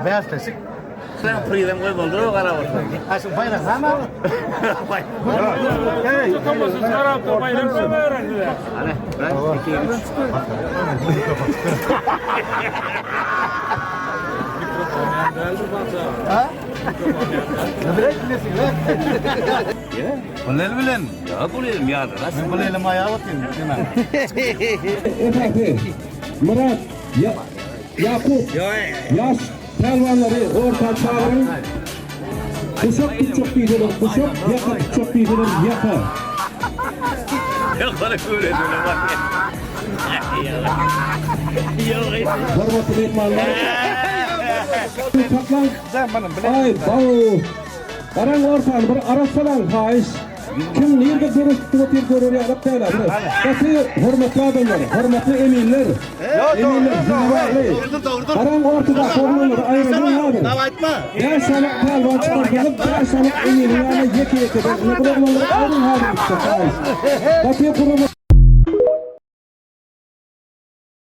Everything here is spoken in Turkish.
o beyaz klasik. Sen prizem koy buldur o kara olsun. Aşkım bayrak sana. Hey, tutamazsın sarapta bayram koyma öğrendiler. Hani ben iki üç. Ne bileyim nesin lan? Bunlar bilen. Ya bulayım ya. Ben böyle elime ayağı atayım. Efendim, Murat, Yakup, yaş pelvanları orta çağırın. Kuşak çok bildirim, kuşak yakıp çok bildirim, yakar. Yok bana öyle söyle bak ya. Yok. Hormatlı mehmanlar. Kaplan, Sen bana bile. ay bavu. Karan ortan bir arasalan haiş. Kim nerede görüştüğü görür ya Rab Teala. Bakın hormatlı adamlar, hormatlı eminler. Eminler zirveli. Karan ortada sorunlar ayrılıyor. Ya sana pelvan çıkartalım, ya sana emin yani yeke. Ne kadar olur ayrılıyor. Bakın kurumu.